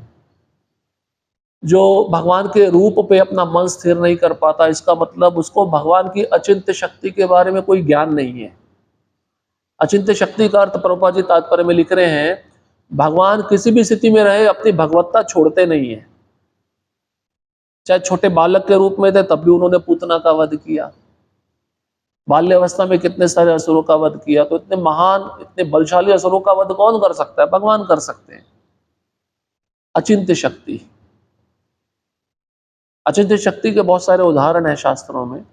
जो भगवान के रूप पे अपना मन स्थिर नहीं कर पाता, इसका मतलब उसको भगवान की अचिंत्य शक्ति के बारे में कोई ज्ञान नहीं है। अचिंत्य शक्ति का अर्थ प्रभुपाद जी तात्पर्य में लिख रहे हैं, भगवान किसी भी स्थिति में रहे अपनी भगवत्ता छोड़ते नहीं है। चाहे छोटे बालक के रूप में थे तब भी उन्होंने पूतना का वध किया, बाल्यावस्था में कितने सारे असुरों का वध किया। तो इतने महान, इतने बलशाली असुरों का वध कौन कर सकता है? भगवान कर सकते हैं। अचिंत्य शक्ति, अचिंत्य शक्ति के बहुत सारे उदाहरण हैं शास्त्रों में।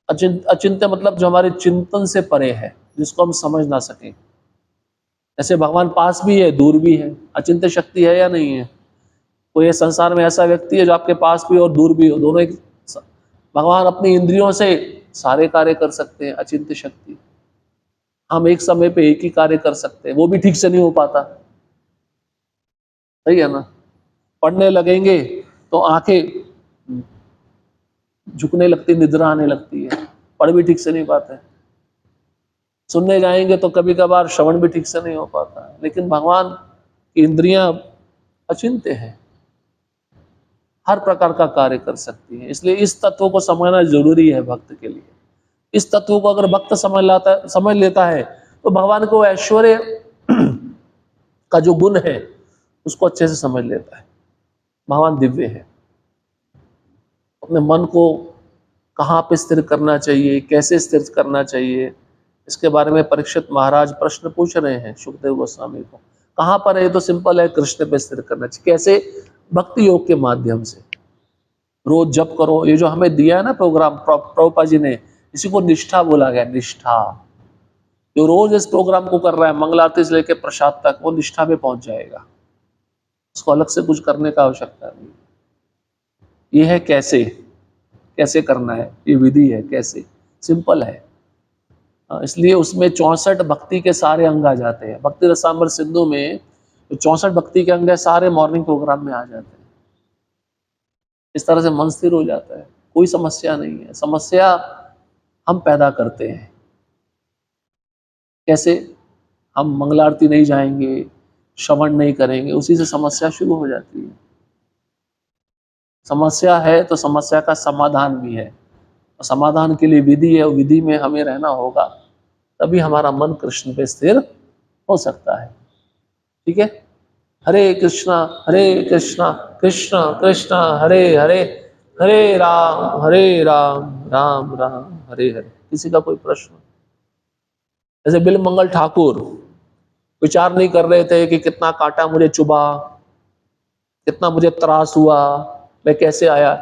अचिंत्य मतलब जो हमारे चिंतन से परे है, जिसको हम समझ ना सकें। ऐसे भगवान पास भी है, दूर भी है। अचिंत्य शक्ति है या नहीं है? कोई संसार में ऐसा व्यक्ति है जो आपके पास भी और दूर भी हो, दोनों एक। भगवान अपनी इंद्रियों से सारे कार्य कर सकते हैं, अचिंत्य शक्ति। हम एक समय पे एक ही कार्य कर सकते हैं, वो भी ठीक से नहीं हो पाता। सही है ना? पढ़ने लगेंगे तो आंखें झुकने लगती, निद्रा आने लगती है, पढ़ भी ठीक से नहीं पाते। सुनने जाएंगे तो कभी कभार श्रवण भी ठीक से नहीं हो पाता। लेकिन भगवान की इंद्रियां अचिंत्य हैं, हर प्रकार का कार्य कर सकती है। इसलिए इस तत्व को समझना जरूरी है भक्त के लिए। इस तत्व को अगर भक्त समझ लेता है तो भगवान को ऐश्वर्य का जो गुण है उसको अच्छे से समझ लेता है। भगवान दिव्य है। अपने मन को कहाँ पे स्थिर करना चाहिए, कैसे स्थिर करना चाहिए, इसके बारे में परीक्षित महाराज प्रश्न पूछ रहे हैं सुखदेव गोस्वामी को। कहाँ पर है? तो सिंपल है, कृष्ण पे स्थिर करना चाहिए। कैसे? भक्ति योग के माध्यम से। रोज जप करो, ये जो हमें दिया है ना प्रोग्राम प्रभुपाद जी ने, इसी को निष्ठा बोला गया। निष्ठा, जो रोज इस प्रोग्राम को कर रहा है मंगल आरती से लेकर प्रसाद तक, वो निष्ठा पे पहुंच जाएगा। उसको अलग से कुछ करने का आवश्यकता नहीं। ये है कैसे, कैसे करना है, ये विधि है कैसे, सिंपल है। इसलिए उसमें 64 भक्ति के सारे अंग आ जाते हैं। भक्ति रसामृत सिंधु में जो 64 भक्ति के अंग है, सारे मॉर्निंग प्रोग्राम में आ जाते हैं। इस तरह से मन स्थिर हो जाता है, कोई समस्या नहीं है। समस्या हम पैदा करते हैं। कैसे? हम मंगलारती नहीं जाएंगे, श्रवण नहीं करेंगे, उसी से समस्या शुरू हो जाती है। समस्या है तो समस्या का समाधान भी है, और समाधान के लिए विधि है, और विधि में हमें रहना होगा, तभी हमारा मन कृष्ण पे स्थिर हो सकता है। ठीक है? हरे कृष्णा कृष्ण कृष्ण हरे हरे, हरे राम राम राम हरे हरे। किसी का कोई प्रश्न? जैसे बिलमंगल ठाकुर विचार नहीं कर रहे थे कि कितना कांटा मुझे चुभा, कितना मुझे त्रास हुआ, मैं कैसे आया।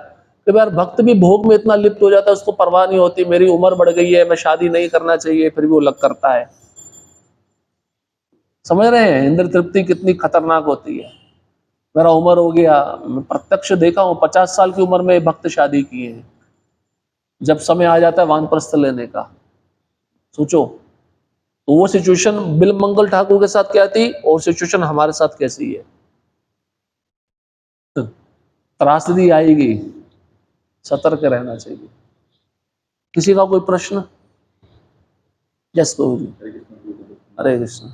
कई बार भक्त भी भोग में इतना लिप्त हो जाता है, उसको परवाह नहीं होती, मेरी उम्र बढ़ गई है, मैं शादी नहीं करना चाहिए, फिर भी वो लग करता है। समझ रहे हैं इंद्र तृप्ति कितनी खतरनाक होती है। मेरा उम्र हो गया, मैं प्रत्यक्ष देखा हूँ, 50 साल की उम्र में भक्त शादी किए हैं। जब समय आ जाता है वानप्रस्थ लेने का, सोचो। तो वो सिचुएशन बिलमंगल ठाकुर के साथ क्या थी, और सिचुएशन हमारे साथ कैसी है। त्रासदी आएगी, सतर्क रहना चाहिए। किसी का कोई प्रश्न? यस प्रभु जी। हरे कृष्ण।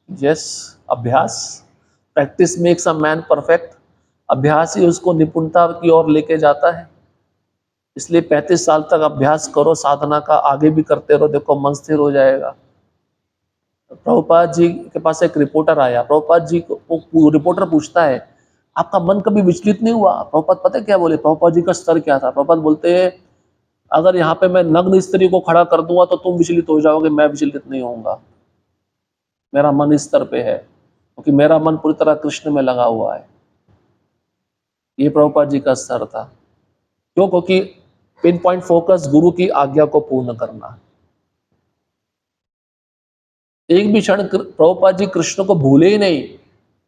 यस, अभ्यास, practice makes a man perfect. अभ्यास ही उसको निपुणता की ओर लेके जाता है। इसलिए 35 साल तक अभ्यास करो साधना का, आगे भी करते रहो, देखो मन स्थिर हो जाएगा। प्रभुपाद जी के पास एक रिपोर्टर आया, प्रभुपाद जी को रिपोर्टर पूछता है आपका मन कभी विचलित नहीं हुआ? प्रभुपाद पता है क्या बोले? प्रभुपाद जी का स्तर क्या था? प्रभुपाद बोलते हैं अगर यहाँ पे मैं नग्न स्त्री को खड़ा कर दूंगा तो तुम विचलित हो जाओगे, मैं विचलित नहीं होऊंगा। मेरा मन इस स्तर पे है क्योंकि मेरा मन पूरी तरह कृष्ण में लगा हुआ है। ये प्रभुपाद जी का स्तर था। क्यों? क्योंकि पिन पॉइंट फोकस, गुरु की आज्ञा को पूर्ण करना। एक भी क्षण प्रभुपाद जी कृष्ण को भूले ही नहीं।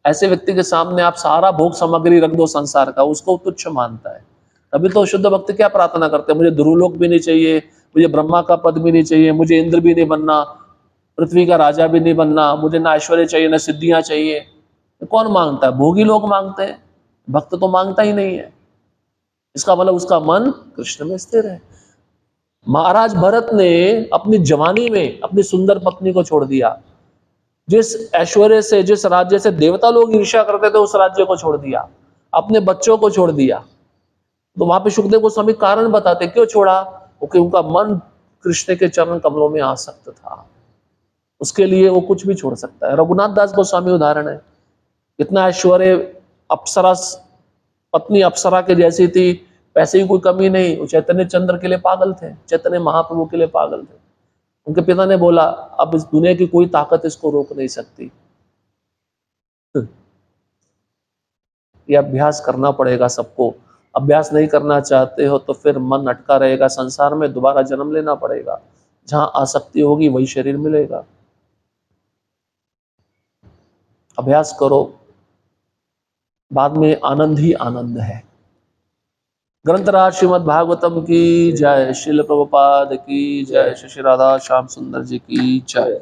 ऐसे व्यक्ति के सामने आप सारा भोग सामग्री रख दो संसार का, उसको तुच्छ मानता है। तभी तो शुद्ध भक्त क्या प्रार्थना करते हैं? मुझे ध्रुवलोक भी नहीं चाहिए, मुझे ब्रह्मा का पद भी नहीं चाहिए, मुझे इंद्र भी नहीं बनना, पृथ्वी का राजा भी नहीं बनना, मुझे ना ऐश्वर्य चाहिए, ना सिद्धियां चाहिए। तो कौन मांगता है? भोगी लोग मांगते हैं, भक्त तो मांगता ही नहीं है। इसका मतलब उसका मन कृष्ण में स्थिर है। महाराज भरत ने अपनी जवानी में अपनी सुंदर पत्नी को छोड़ दिया। जिस ऐश्वर्य से, जिस राज्य से देवता लोग ईर्ष्या करते थे, उस राज्य को छोड़ दिया, अपने बच्चों को छोड़ दिया। तो वहां पे सुखदेव गोस्वामी कारण बताते क्यों छोड़ा, क्योंकि उनका मन कृष्ण के चरण कमलों में आसक्त था। उसके लिए वो कुछ भी छोड़ सकता है। रघुनाथ दास गोस्वामी उदाहरण है, इतना ऐश्वर्य, अप्सरा, पत्नी अप्सरा के जैसी थी, पैसे की कोई कमी नहीं। वो चैतन्य चंद्र के लिए पागल थे, चैतन्य महाप्रभु के लिए पागल थे। उनके पिता ने बोला अब इस दुनिया की कोई ताकत इसको रोक नहीं सकती। ये अभ्यास करना पड़ेगा सबको। अभ्यास नहीं करना चाहते हो तो फिर मन अटका रहेगा संसार में, दोबारा जन्म लेना पड़ेगा। जहां आसक्ति होगी वही शरीर मिलेगा। अभ्यास करो, बाद में आनंद ही आनंद है। ग्रंथराज श्रीमद् भागवतम की जय, श्रील प्रभुपाद की जय, श्री राधा श्याम सुंदर जी की जय।